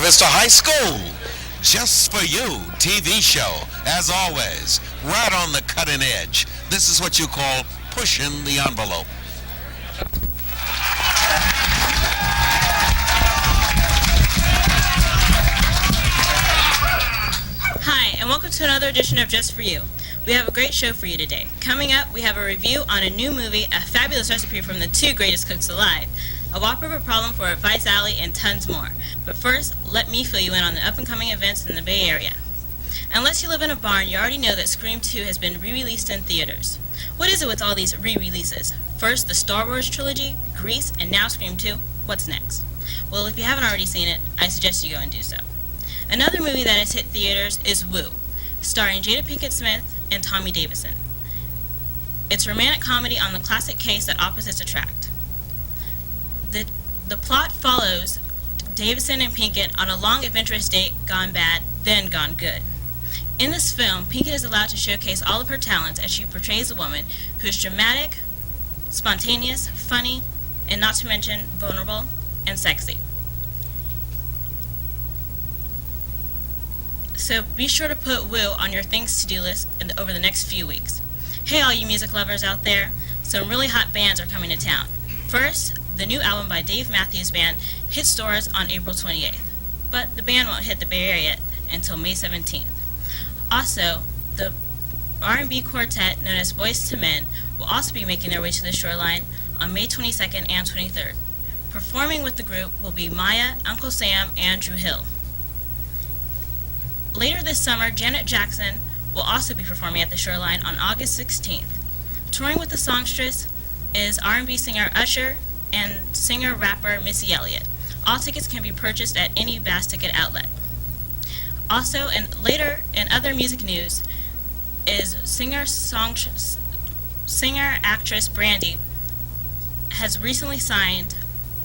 Vista High School. Just for You TV show. As always, right on the cutting edge. This is what you call pushing the envelope. Hi, and welcome to another edition of Just for You. We have a great show for you today. Coming up, we have a review on a new movie, a fabulous recipe from the two greatest cooks alive, a Whopper problem for Advice Alley, and tons more. But first, let me fill you in on the up-and-coming events in the Bay Area. Unless you live in a barn, you already know that Scream 2 has been re-released in theaters. What is it with all these re-releases? First, the Star Wars trilogy, Grease, and now Scream 2. What's next? Well, if you haven't already seen it, I suggest you go and do so. Another movie that has hit theaters is Woo, starring Jada Pinkett Smith and Tommy Davidson. It's a romantic comedy on the classic case that opposites attract. The plot follows Davidson and Pinkett on a long adventurous date gone bad, then gone good. In this film, Pinkett is allowed to showcase all of her talents as she portrays a woman who is dramatic, spontaneous, funny, and not to mention vulnerable and sexy. So be sure to put Woo on your things to do list over the next few weeks. Hey all you music lovers out there, some really hot bands are coming to town. First, the new album by Dave Matthews Band hits stores on April 28th, but the band won't hit the Bay Area until May 17th. Also, the R&B quartet known as Boyz II Men will also be making their way to the Shoreline on May 22nd and 23rd. Performing with the group will be Maya, Uncle Sam, and Drew Hill. Later this summer, Janet Jackson will also be performing at the Shoreline on August 16th. Touring with the songstress is R&B singer Usher and singer-rapper Missy Elliott. All tickets can be purchased at any Bass Ticket outlet. Also, later in other music news, is singer-actress Brandy has recently signed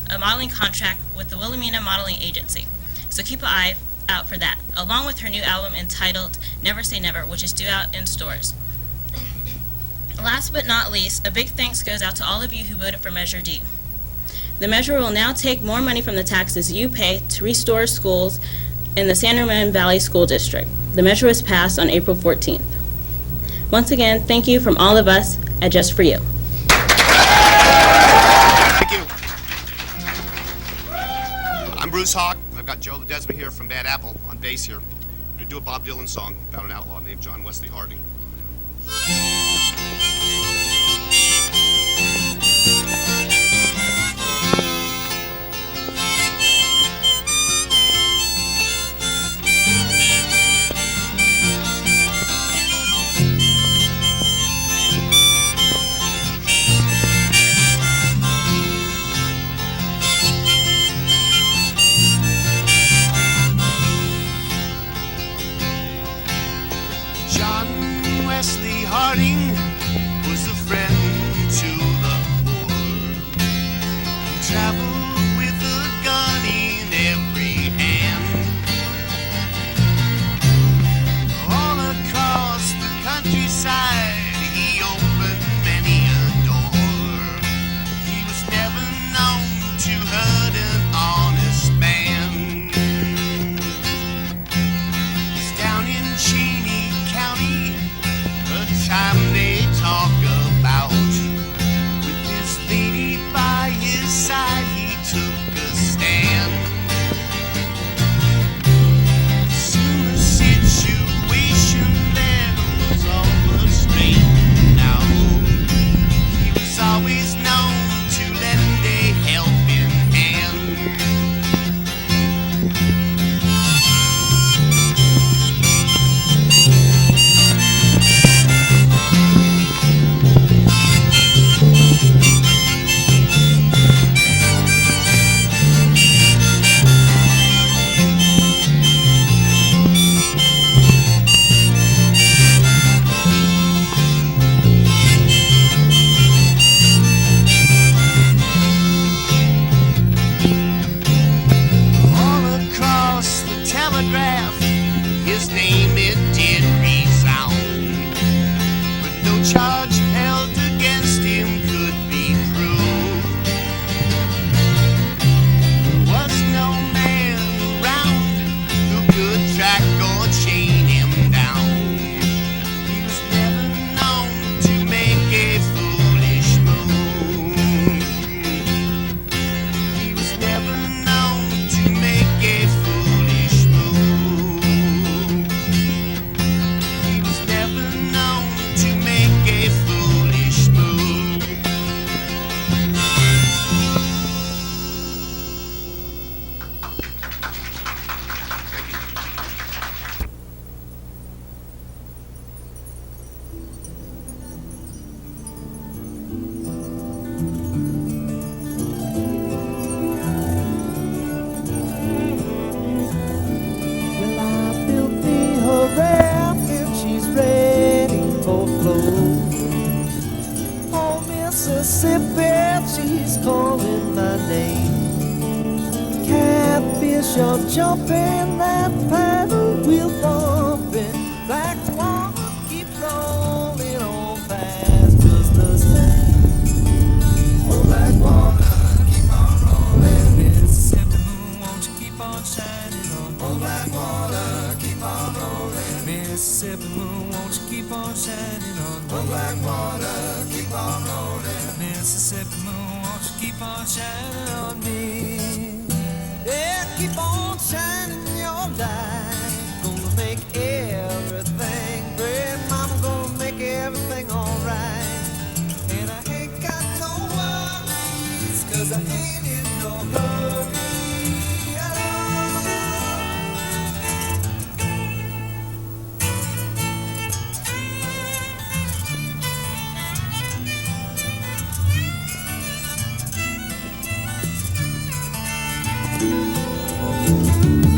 a modeling contract with the Wilhelmina Modeling Agency. So keep an eye out for that, along with her new album entitled Never Say Never, which is due out in stores. Last but not least, a big thanks goes out to all of you who voted for Measure D. The measure will now take more money from the taxes you pay to restore schools in the San Ramon Valley School District. The measure was passed on April 14th. Once again, thank you from all of us at Just for You. Thank you. I'm Bruce Hawk, and I've got Joe Ledesma here from Bad Apple on bass here. I'm going to do a Bob Dylan song about an outlaw named John Wesley Harding. John Wesley Harding kiss, you're jumping, that paddle wheel bumping. Black water keep rolling on fast, just the same. Oh, black water keep on rolling. Mississippi moon, won't you keep on shining on me? Oh, black water keep on rolling. Mississippi moon, won't you keep on shining on me? Oh, black water keep on rolling. Mississippi moon, won't you keep on shining on me? Yeah, keep on shining your light. Gonna make everything great. Mama gonna make everything alright. And I ain't got no worries, 'cause I ain't in no hurry at all.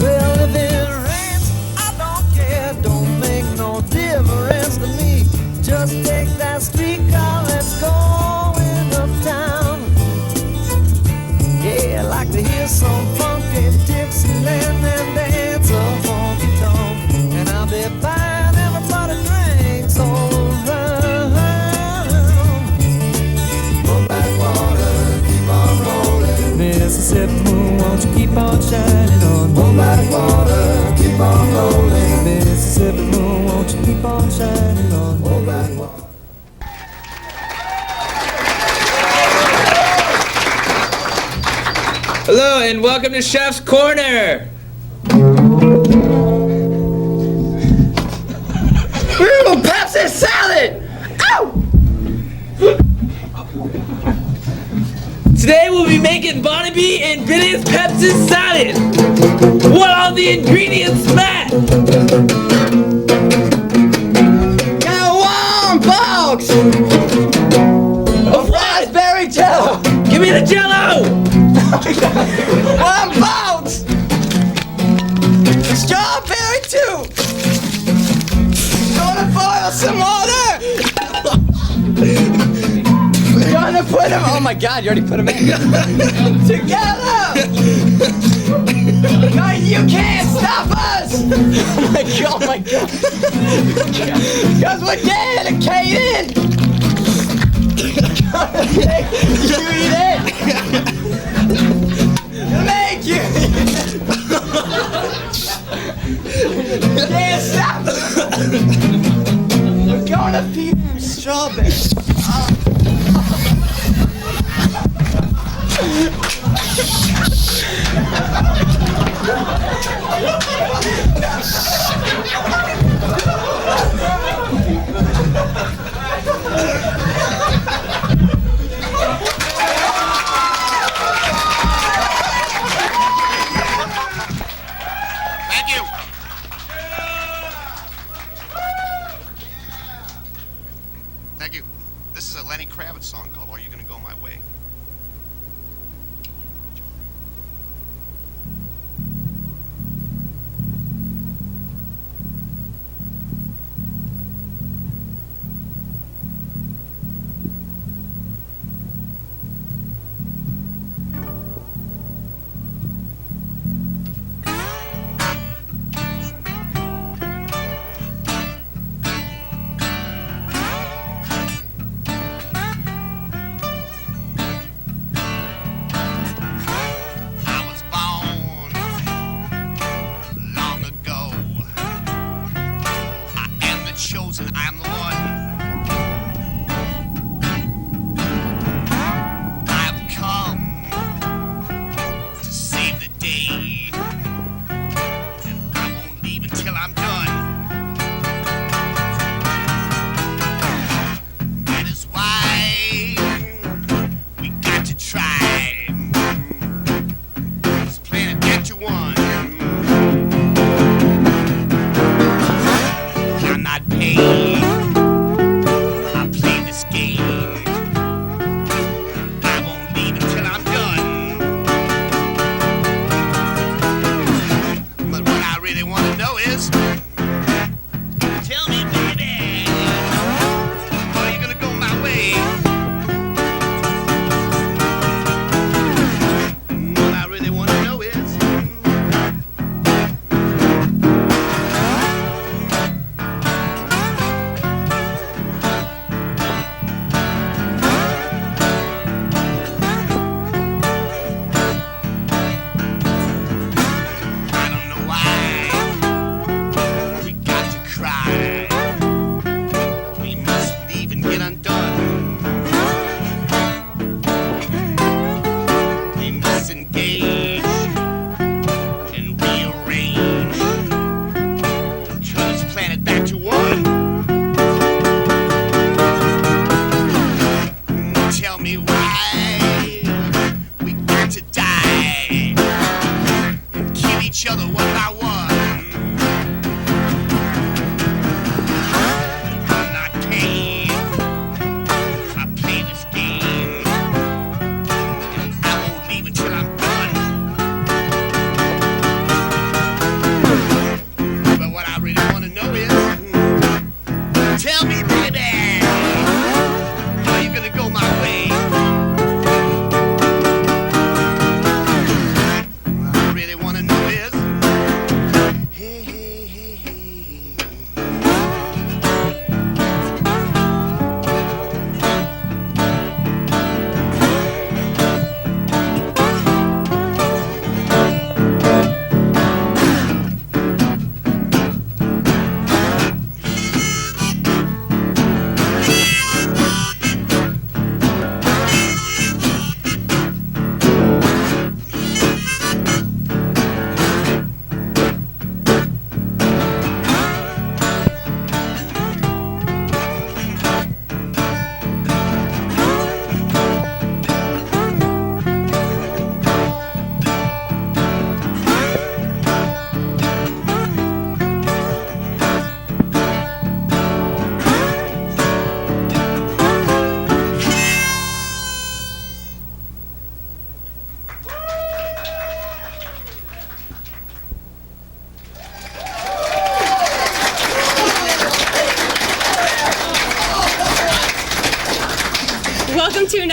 Well, if it rains, I don't care. Don't make no difference to me. Just take that streetcar, let's go in uptown. Yeah, I like to hear some funky Dixieland and dance a honky tonk. And I'll be buying everybody drinks all around. Oh, black water, keep on rolling. Mississippi moon, won't you keep on shining on me? Oh, black water, keep on rolling. Mississippi moon, won't you keep on shining on me? Oh, black water. Hello and welcome to Chef's Corner. Ooh, Pepsi salad! Ow! Today we'll be making Barnaby and Billy's Pepsi salad. What are the ingredients, Matt? Got 1 box of raspberry jello. Give me the jello. 1 box! Strawberry 2! Gonna boil some water! Gonna put them, oh my god, you already put them in. Together! No, you can't stop us! Oh my god, oh my god. Because we're dedicated! Gonna make you eat it! Make you can't stop it. We're gonna feed them strawberries. Thank you. Thank you. This is a Lenny Kravitz song called Are You Gonna Go My Way?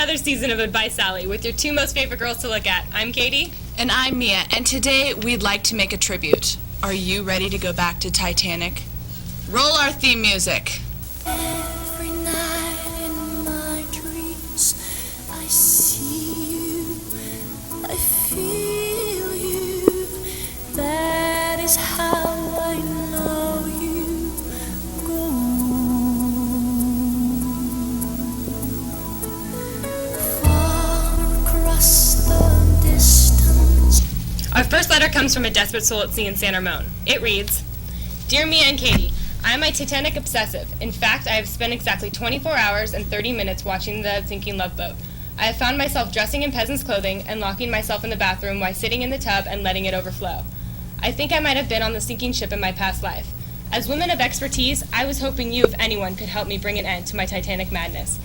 another season of Advice Alley with your two most favorite girls to look at. I'm Katie. And I'm Mia, and today we'd like to make a tribute. Are you ready to go back to Titanic? Roll our theme music. Every night in my dreams, I see you, I feel you. That is how I know you go. Far across the distance. Our first letter comes from a desperate soul at sea in San Ramon. It reads, Dear Mia and Katie, I am a Titanic obsessive. In fact, I have spent exactly 24 hours and 30 minutes watching the sinking love boat. I have found myself dressing in peasant's clothing and locking myself in the bathroom while sitting in the tub and letting it overflow. I think I might have been on the sinking ship in my past life. As women of expertise, I was hoping you, if anyone, could help me bring an end to my Titanic madness.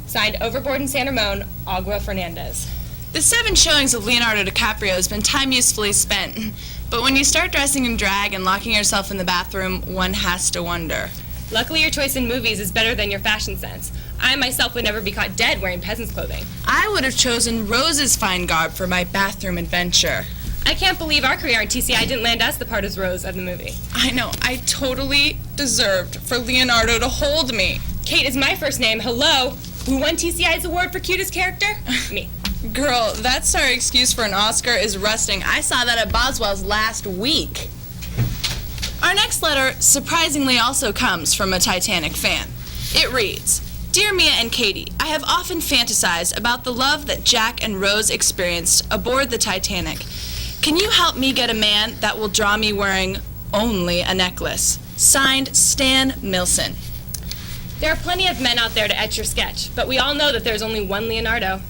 Signed, Overboard in San Ramon, Agua Fernandez. The 7 showings of Leonardo DiCaprio has been time usefully spent. But when you start dressing in drag and locking yourself in the bathroom, one has to wonder. Luckily, your choice in movies is better than your fashion sense. I myself would never be caught dead wearing peasant's clothing. I would have chosen Rose's fine garb for my bathroom adventure. I can't believe our career on TCI didn't land us the part as Rose of the movie. I know, I totally deserved for Leonardo to hold me. Kate is my first name, hello. Who won TCI's award for cutest character? Me. Girl, that's our excuse for an Oscar is rusting. I saw that at Boswell's last week. Our next letter surprisingly also comes from a Titanic fan. It reads, Dear Mia and Katie, I have often fantasized about the love that Jack and Rose experienced aboard the Titanic. Can you help me get a man that will draw me wearing only a necklace? Signed, Stan Milson. There are plenty of men out there to etch your sketch, but we all know that there's only one Leonardo.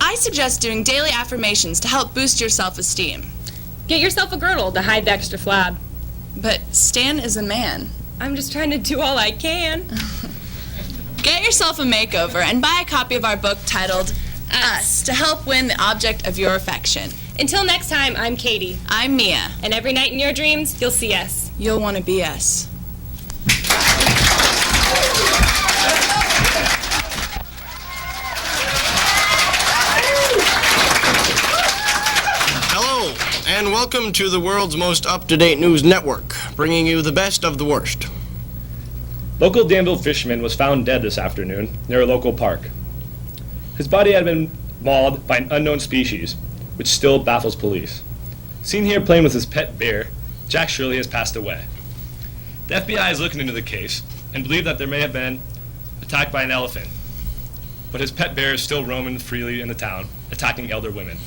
I suggest doing daily affirmations to help boost your self-esteem. Get yourself a girdle to hide the extra flab. But Stan is a man. I'm just trying to do all I can. Get yourself a makeover and buy a copy of our book titled Us to help win the object of your affection. Until next time, I'm Katie. I'm Mia. And every night in your dreams, you'll see us. You'll want to be us. Hello, and welcome to the world's most up-to-date news network, bringing you the best of the worst. Local Danville fisherman was found dead this afternoon near a local park. His body had been mauled by an unknown species, which still baffles police. Seen here playing with his pet bear, Jack Shirley has passed away. The FBI is looking into the case and believe that there may have been attacked by an elephant, but his pet bear is still roaming freely in the town, attacking elder women.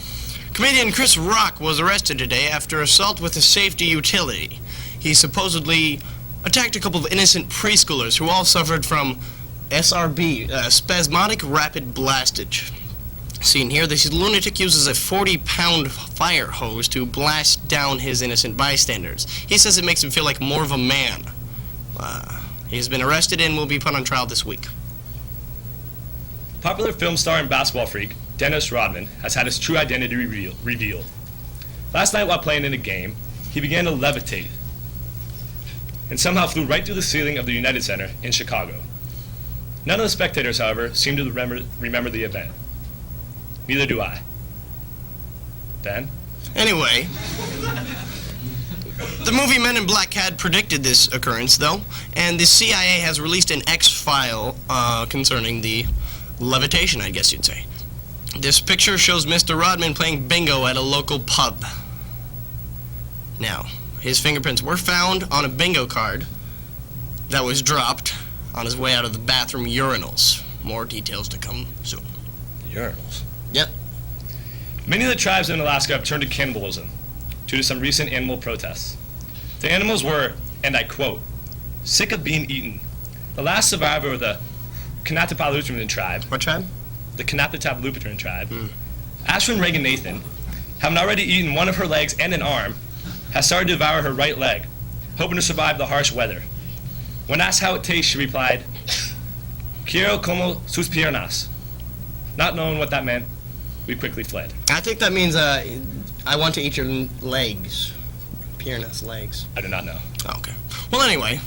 Comedian Chris Rock was arrested today after assault with a safety utility. He supposedly attacked a couple of innocent preschoolers who all suffered from SRB, spasmodic rapid blastage. Seen here, this lunatic uses a 40-pound fire hose to blast down his innocent bystanders. He says it makes him feel like more of a man. He's been arrested and will be put on trial this week. Popular film star and basketball freak Dennis Rodman has had his true identity revealed. Last night while playing in a game, he began to levitate and somehow flew right through the ceiling of the United Center in Chicago. None of the spectators, however, seem to remember the event. Neither do I. Ben? Anyway, the movie Men in Black had predicted this occurrence, though, and the CIA has released an X-file concerning the levitation, I guess you'd say. This picture shows Mr. Rodman playing bingo at a local pub. Now, his fingerprints were found on a bingo card that was dropped on his way out of the bathroom urinals. More details to come soon. Urinals? Yep. Many of the tribes in Alaska have turned to cannibalism due to some recent animal protests. The animals were, and I quote, sick of being eaten. The last survivor of the Kanatapalooperan tribe. What tribe? The Kanatapalooperan tribe. Ashwin Reagan Nathan, having already eaten one of her legs and an arm, has started to devour her right leg, hoping to survive the harsh weather. When asked how it tastes, she replied, Quiero como sus piernas. Not knowing what that meant, we quickly fled. I think that means, I want to eat your legs. Piernas, legs. I do not know. Oh, okay. Well, anyway,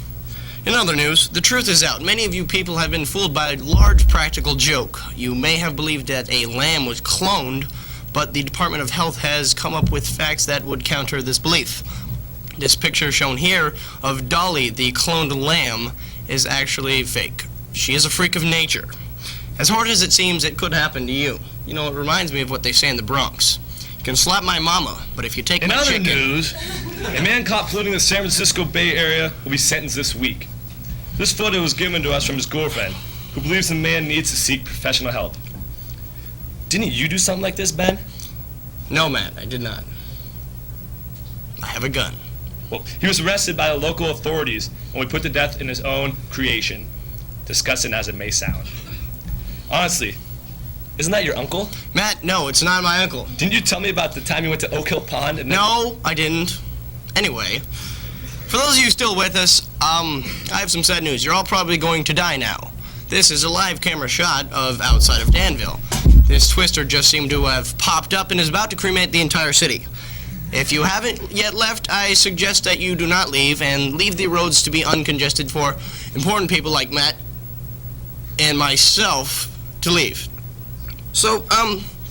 In other news, the truth is out. Many of you people have been fooled by a large practical joke. You may have believed that a lamb was cloned, but the Department of Health has come up with facts that would counter this belief. This picture shown here of Dolly, the cloned lamb, is actually fake. She is a freak of nature. As hard as it seems, it could happen to you. You know, it reminds me of what they say in the Bronx. You can slap my mama, but if you take my chicken... In other news, a man caught polluting the San Francisco Bay Area will be sentenced this week. This photo was given to us from his girlfriend, who believes the man needs to seek professional help. Didn't you do something like this, Ben? No, Matt, I did not. I have a gun. Well, he was arrested by the local authorities and was put to death in his own creation, disgusting as it may sound. Honestly, isn't that your uncle? Matt, no, it's not my uncle. Didn't you tell me about the time you went to Oak Hill Pond and... No, I didn't. Anyway, for those of you still with us, I have some sad news. You're all probably going to die now. This is a live camera shot of outside of Danville. This twister just seemed to have popped up and is about to cremate the entire city. If you haven't yet left, I suggest that you do not leave and leave the roads to be uncongested for important people like Matt and myself to leave. So,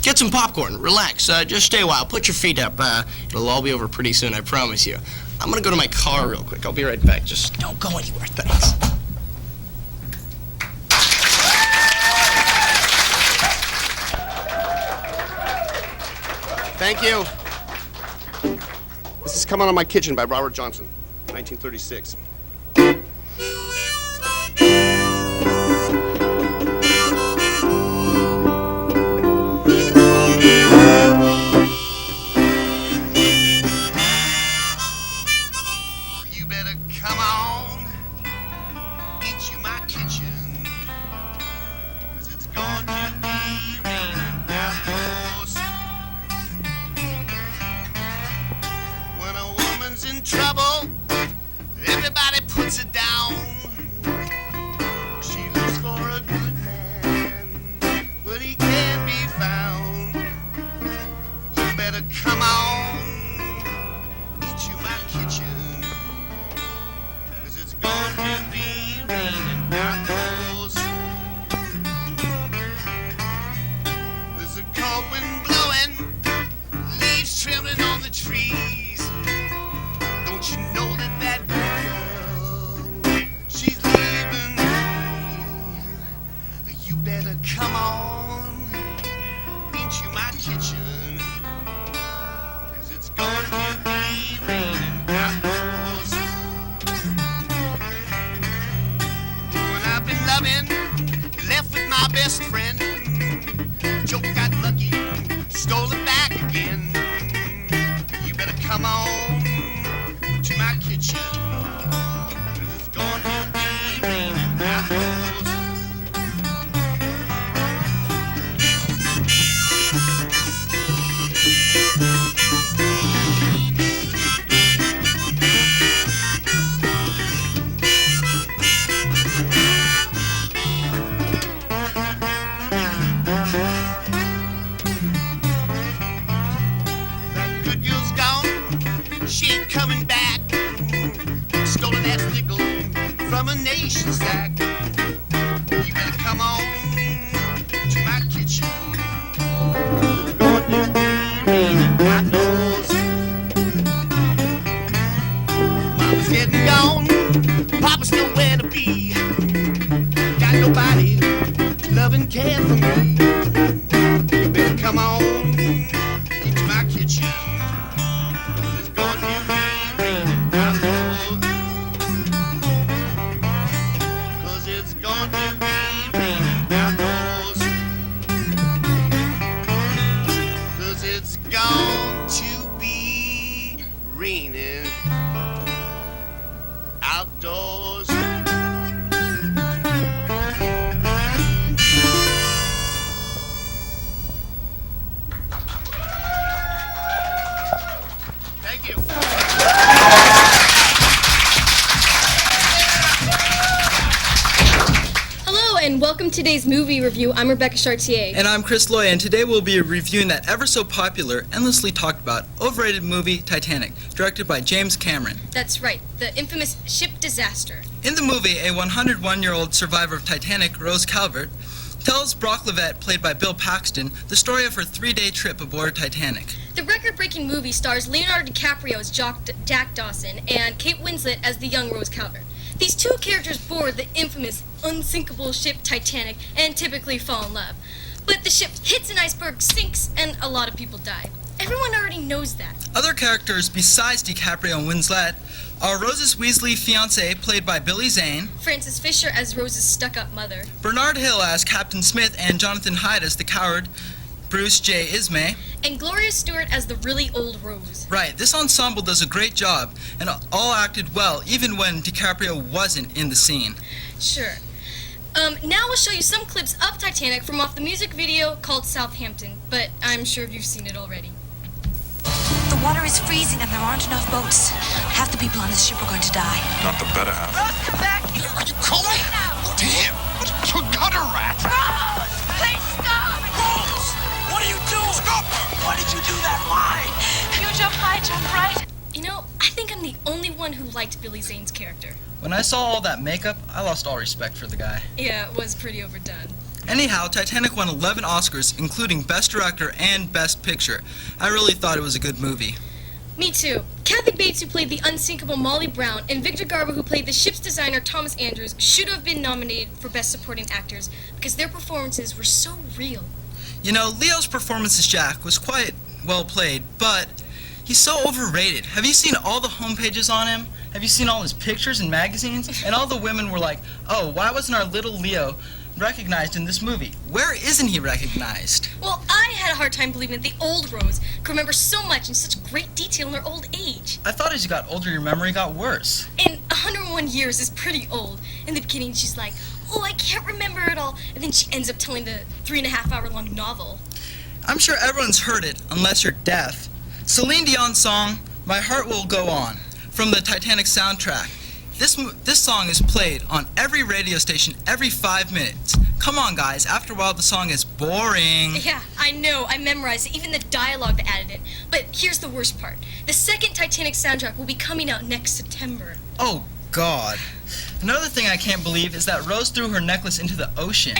get some popcorn, relax, just stay a while, put your feet up. It'll all be over pretty soon, I promise you. I'm gonna go to my car real quick. I'll be right back. Just don't go anywhere. Thanks. Thank you. This is Coming on My Kitchen by Robert Johnson, 1936. and welcome to today's movie review. I'm Rebecca Chartier. And I'm Chris Loy, and today we'll be reviewing that ever so popular, endlessly talked about, overrated movie Titanic, directed by James Cameron. That's right, the infamous ship disaster. In the movie, a 101-year-old survivor of Titanic, Rose Calvert, tells Brock Levette, played by Bill Paxton, the story of her 3-day trip aboard Titanic. The record-breaking movie stars Leonardo DiCaprio as Jack Dawson and Kate Winslet as the young Rose Calvert. These two characters board the infamous, unsinkable ship Titanic and typically fall in love. But the ship hits an iceberg, sinks, and a lot of people die. Everyone already knows that. Other characters besides DiCaprio and Winslet are Rose's Weasley fiancé, played by Billy Zane, Frances Fisher as Rose's stuck-up mother, Bernard Hill as Captain Smith, and Jonathan Hyde as the coward, Bruce J. Ismay, and Gloria Stewart as the really old Rose. Right, this ensemble does a great job, and all acted well, even when DiCaprio wasn't in the scene. Sure. Now we'll show you some clips of Titanic from off the music video called Southampton, but I'm sure you've seen it already. The water is freezing and there aren't enough boats. Half the people on this ship are going to die. Not the better half. Rose, come back! Are you cold? Damn! What a gutter rat! Rose! Please stop! Rose! What are you doing? Stop her! Why did you do that? Why? You jump high, jump right. You know, I think I'm the only one who liked Billy Zane's character. When I saw all that makeup, I lost all respect for the guy. Yeah, it was pretty overdone. Anyhow, Titanic won 11 Oscars, including Best Director and Best Picture. I really thought it was a good movie. Me too. Kathy Bates, who played the unsinkable Molly Brown, and Victor Garber, who played the ship's designer Thomas Andrews, should have been nominated for Best Supporting Actors because their performances were so real. You know, Leo's performance as Jack was quite well played, but he's so overrated. Have you seen all the homepages on him? Have you seen all his pictures in magazines? And all the women were like, oh, why wasn't our little Leo recognized in this movie? Where isn't he recognized? Well, I had a hard time believing that the old Rose could remember so much in such great detail in her old age. I thought as you got older, your memory got worse. And 101 years is pretty old. In the beginning, she's like, oh, I can't remember it all. And then she ends up telling the 3.5-hour-long novel. I'm sure everyone's heard it, unless you're deaf. Celine Dion's song, My Heart Will Go On, from the Titanic soundtrack. This song is played on every radio station every 5 minutes. Come on, guys. After a while, the song is boring. Yeah, I know. I memorized it, even the dialogue that added it. But here's the worst part. The second Titanic soundtrack will be coming out next September. Oh, God. Another thing I can't believe is that Rose threw her necklace into the ocean.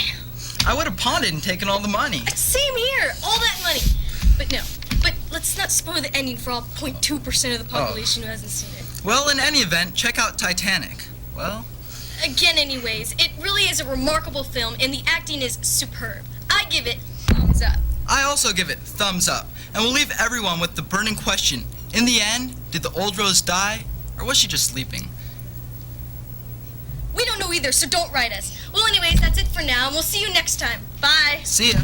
I would have pawned it and taken all the money. Same here. All that money. But no. But let's not spoil the ending for all 0.2% of the population who hasn't seen it. Well, in any event, check out Titanic. Well, again, anyways, it really is a remarkable film, and the acting is superb. I give it thumbs up. I also give it thumbs up. And we'll leave everyone with the burning question. In the end, did the old Rose die, or was she just sleeping? We don't know either, so don't write us. Well, anyways, that's it for now, and we'll see you next time. Bye. See ya.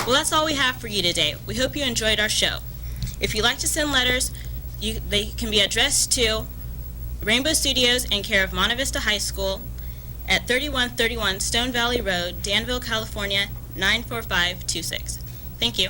Well, that's all we have for you today. We hope you enjoyed our show. If you'd like to send letters, they can be addressed to Rainbow Studios in care of Monte Vista High School at 3131 Stone Valley Road, Danville, California, 94526. Thank you.